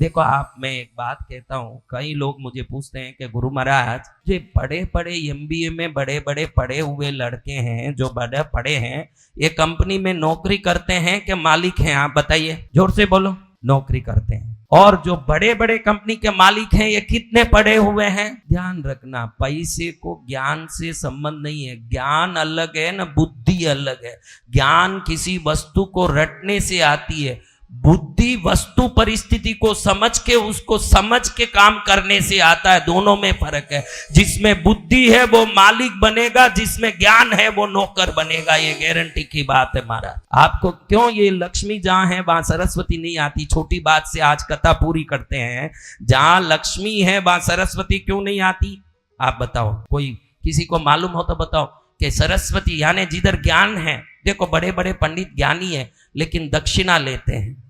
देखो आप, मैं एक बात कहता हूँ, कई लोग मुझे पूछते हैं कि गुरु महाराज ये बड़े बड़े एमबीए में बड़े बड़े पढ़े हुए लड़के हैं, जो बड़े पढ़े हैं, ये कंपनी में नौकरी करते हैं कि मालिक हैं? आप बताइए, जोर से बोलो। नौकरी करते हैं। और जो बड़े बड़े कंपनी के मालिक हैं, ये कितने पढ़े हुए हैं? ध्यान रखना, पैसे को ज्ञान से संबंध नहीं है। ज्ञान अलग है ना, बुद्धि अलग है। ज्ञान किसी वस्तु को रटने से आती है, बुद्धि वस्तु परिस्थिति को समझ के, उसको समझ के काम करने से आता है। दोनों में फर्क है। जिसमें बुद्धि है वो मालिक बनेगा, जिसमें ज्ञान है वो नौकर बनेगा। ये गारंटी की बात है महाराज। आपको क्यों ये लक्ष्मी जहां है वहां सरस्वती नहीं आती? छोटी बात से आज कथा पूरी करते हैं। जहां लक्ष्मी है वहां सरस्वती क्यों नहीं आती? आप बताओ, कोई किसी को मालूम हो तो बताओ कि सरस्वती यानी जिधर ज्ञान है। देखो बड़े बड़े पंडित ज्ञानी है लेकिन दक्षिणा लेते हैं,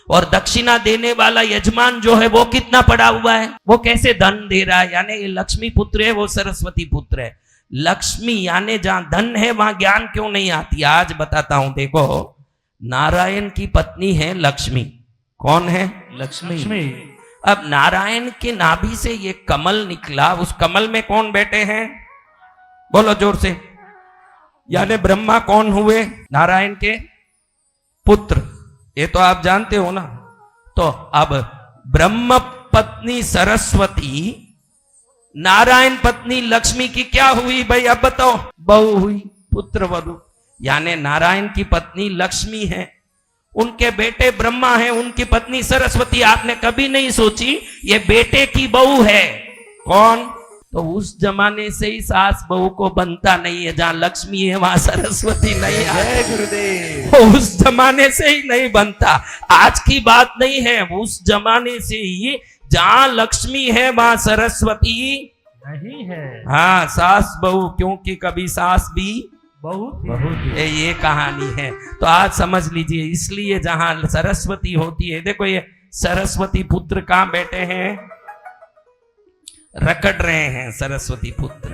और दक्षिणा देने वाला यजमान जो है वो कितना पड़ा हुआ है, वो कैसे धन दे रहा है? यानी ये लक्ष्मी पुत्र है, वो सरस्वती पुत्र है। लक्ष्मी यानी जहां धन है वहां ज्ञान क्यों नहीं आती? आज बताता हूं। देखो, नारायण की पत्नी है लक्ष्मी। कौन है? लक्ष्मी। अब नारायण के नाभि से ये कमल निकला, उस कमल में कौन बैठे हैं? बोलो जोर से। यानी ब्रह्मा कौन हुए? नारायण के पुत्र। ये तो आप जानते हो ना। तो अब ब्रह्म पत्नी सरस्वती, नारायण पत्नी लक्ष्मी की क्या हुई भाई? अब बताओ। बहू हुई, पुत्र वधु। यानी नारायण की पत्नी लक्ष्मी है, उनके बेटे ब्रह्मा है, उनकी पत्नी सरस्वती। आपने कभी नहीं सोची ये बेटे की बहू है? कौन? तो उस जमाने से ही सास बहू को बनता नहीं है। जहां लक्ष्मी है वहां सरस्वती नहीं है गुरुदेव। उस जमाने से ही नहीं बनता, आज की बात नहीं है। उस जमाने से ही जहां लक्ष्मी है वहां सरस्वती नहीं है। हाँ, सास बहू, क्योंकि कभी सास भी बहू ये कहानी है। तो आज समझ लीजिए, इसलिए जहां सरस्वती होती है। देखो ये सरस्वती पुत्र कहां बैठे हैं? रकड़ रहे हैं सरस्वती पुत्र।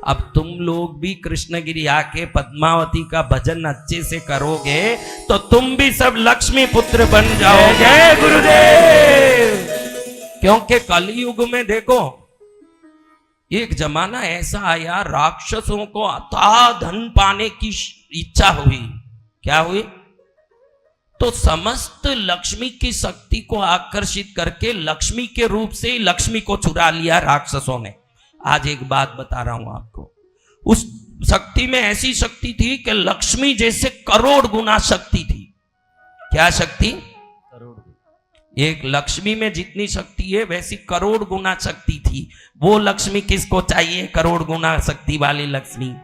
अब तुम लोग भी कृष्णगिरी आके पद्मावती का भजन अच्छे से करोगे तो तुम भी सब लक्ष्मी पुत्र बन जाओगे गुरुदेव। क्योंकि कलयुग में देखो, एक जमाना ऐसा आया, राक्षसों को अथाह धन पाने की इच्छा हुई। क्या हुई? तो समस्त लक्ष्मी की शक्ति को आकर्षित करके लक्ष्मी के रूप से ही लक्ष्मी को चुरा लिया राक्षसों ने। आज एक बात बता रहा हूं आपको, उस शक्ति में ऐसी शक्ति थी कि लक्ष्मी जैसे करोड़ गुना शक्ति थी। क्या शक्ति? करोड़। एक लक्ष्मी में जितनी शक्ति है वैसी करोड़ गुना शक्ति थी। वो लक्ष्मी किसको चाहिए? करोड़ गुना शक्ति वाली लक्ष्मी।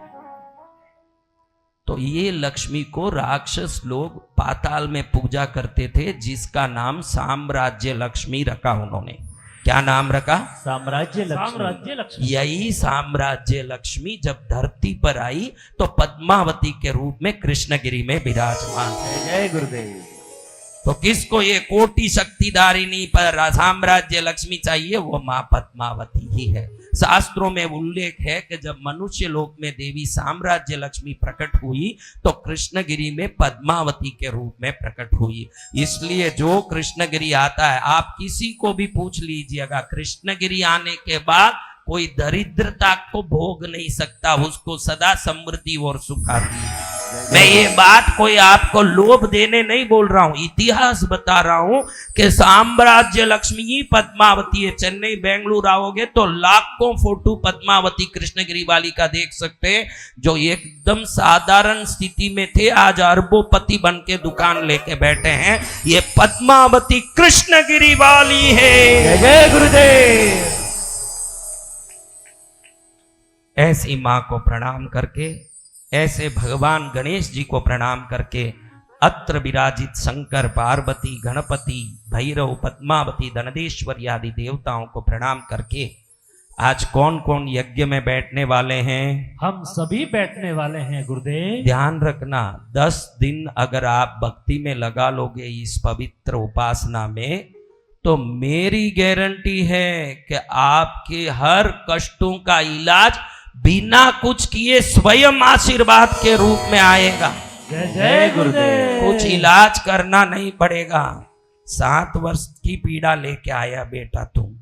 तो ये लक्ष्मी को राक्षस लोग पाताल में पूजा करते थे, जिसका नाम साम्राज्य लक्ष्मी रखा उन्होंने। क्या नाम रखा? साम्राज्य लक्ष्मी। यही साम्राज्य लक्ष्मी जब धरती पर आई तो पद्मावती के रूप में कृष्णगिरी में विराजमान है। जय गुरुदेव। तो किसको ये कोटि शक्तिधारिणी पर साम्राज्य लक्ष्मी चाहिए? वो मां पद्मावती ही है। शास्त्रों में उल्लेख है कि जब मनुष्य लोक में देवी साम्राज्य लक्ष्मी प्रकट हुई तो कृष्णगिरी में पद्मावती के रूप में प्रकट हुई। इसलिए जो कृष्णगिरी आता है, आप किसी को भी पूछ लीजिएगा, कृष्णगिरी आने के बाद कोई दरिद्रता को भोग नहीं सकता, उसको सदा समृद्धि और सुख आती है। मैं ये बात कोई आपको लोभ देने नहीं बोल रहा हूं, इतिहास बता रहा हूं कि साम्राज्य लक्ष्मी पद्मावती है। चेन्नई बेंगलुरु आओगे तो लाखों फोटो पद्मावती कृष्णगिरी वाली का देख सकते हैं, जो एकदम साधारण स्थिति में थे, आज अरबोपति बन के दुकान लेके बैठे हैं। ये पद्मावती कृष्णगिरी वाली है। जय गुरुदेव। ऐसी मां को प्रणाम करके, ऐसे भगवान गणेश जी को प्रणाम करके, अत्र विराजित शंकर, पार्वती, गणपति, भैरव, पद्मावती, धनदेश्वरी आदि देवताओं को प्रणाम करके आज कौन कौन यज्ञ में बैठने वाले हैं? हम सभी बैठने वाले हैं गुरुदेव। ध्यान रखना, 10 दिन अगर आप भक्ति में लगा लोगे इस पवित्र उपासना में, तो मेरी गारंटी है कि आपके हर कष्टों का इलाज बिना कुछ किए स्वयं आशीर्वाद के रूप में आएगा। जय जय गुरुदेव। कुछ इलाज करना नहीं पड़ेगा, 7 वर्ष की पीड़ा लेके आया बेटा, तुम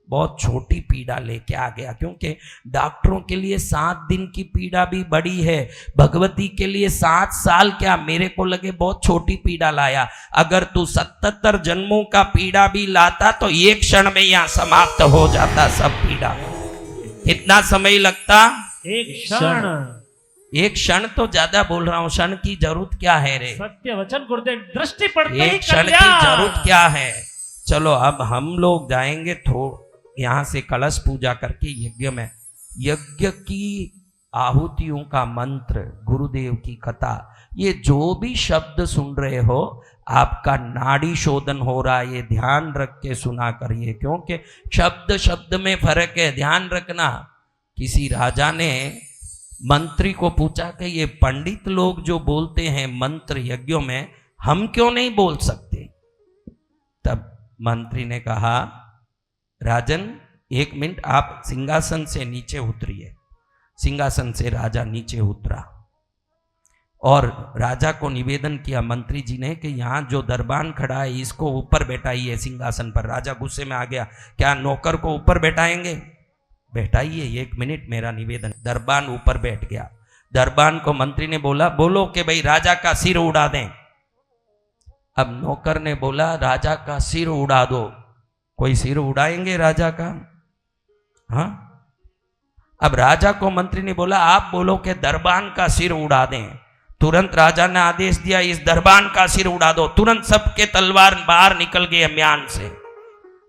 बहुत छोटी पीड़ा लेके आ गया, क्योंकि डॉक्टरों के लिए 7 दिन की पीड़ा भी बड़ी है, भगवती के लिए 7 साल क्या, मेरे को लगे बहुत छोटी पीड़ा लाया। अगर तू 77 जन्मों का पीड़ा भी लाता तो एक क्षण में यहाँ समाप्त हो जाता सब पीड़ा। कितना समय लगता? एक क्षण। एक क्षण तो ज्यादा बोल रहा हूं, क्षण की जरूरत क्या है रे? सत्य वचन गुरुदेव, दृष्टि पड़ते ही एक क्षण की जरूरत क्या है? चलो अब हम लोग जाएंगे यहाँ से कलश पूजा करके यज्ञ में, यज्ञ की आहुतियों का मंत्र, गुरुदेव की कथा, ये जो भी शब्द सुन रहे हो आपका नाड़ी शोधन हो रहा है, ये ध्यान रख के सुना करिए, क्योंकि शब्द शब्द में फर्क है, ध्यान रखना। किसी राजा ने मंत्री को पूछा कि ये पंडित लोग जो बोलते हैं मंत्र यज्ञों में, हम क्यों नहीं बोल सकते? तब मंत्री ने कहा, राजन 1 मिनट आप सिंहासन से नीचे उतरिए। सिंहासन से राजा नीचे उतरा और राजा को निवेदन किया मंत्री जी ने कि यहाँ जो दरबान खड़ा है इसको ऊपर बैठाइए सिंहासन पर। राजा गुस्से में आ गया, क्या नौकर को ऊपर बैठाएंगे? बैठाइए, 1 मिनट मेरा निवेदन। दरबान ऊपर बैठ गया। दरबान को मंत्री ने बोला, बोलो कि भाई राजा का सिर उड़ा दें। अब नौकर ने बोला, राजा का सिर उड़ा दो। कोई सिर उड़ाएंगे राजा का? हाँ। अब राजा को मंत्री ने बोला, आप बोलो कि दरबान का सिर उड़ा दें। तुरंत राजा ने आदेश दिया, इस दरबान का सिर उड़ा दो। तुरंत सबके तलवार बाहर निकल गए म्यान से।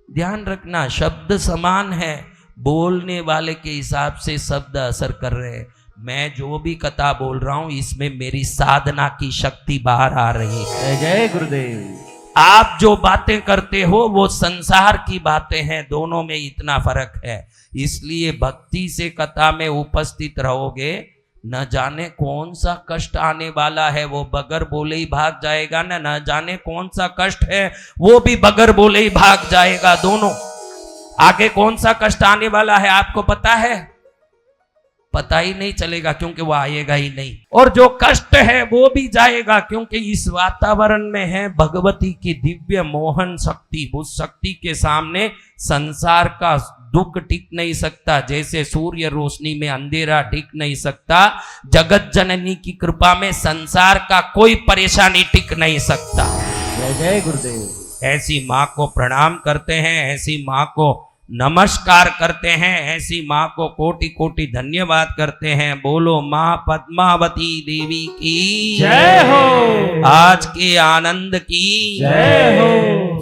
ध्यान रखना, शब्द समान है, बोलने वाले के हिसाब से शब्द असर कर रहे हैं। मैं जो भी कथा बोल रहा हूं इसमें मेरी साधना की शक्ति बाहर आ रही है। जय गुरुदेव। आप जो बातें करते हो वो संसार की बातें हैं, दोनों में इतना फर्क है। इसलिए भक्ति से कथा में उपस्थित रहोगे, न जाने कौन सा कष्ट आने वाला है वो बगैर बोले ही भाग जाएगा, न जाने कौन सा कष्ट है वो भी बगैर बोले ही भाग जाएगा। दोनों, आगे कौन सा कष्ट आने वाला है आपको पता है? पता ही नहीं चलेगा, क्योंकि वो आएगा ही नहीं। और जो कष्ट है वो भी जाएगा, क्योंकि इस वातावरण में है भगवती की दिव्य मोहन शक्ति। उस शक्ति के सामने संसार का दुख टिक नहीं सकता, जैसे सूर्य रोशनी में अंधेरा टिक नहीं सकता, जगत जननी की कृपा में संसार का कोई परेशानी टिक नहीं सकता। जय जय गुरुदेव। ऐसी माँ को प्रणाम करते हैं, ऐसी माँ को नमस्कार करते हैं, ऐसी माँ को कोटि कोटि धन्यवाद करते हैं। बोलो माँ पद्मावती देवी की जय हो। आज के आनंद की जय हो।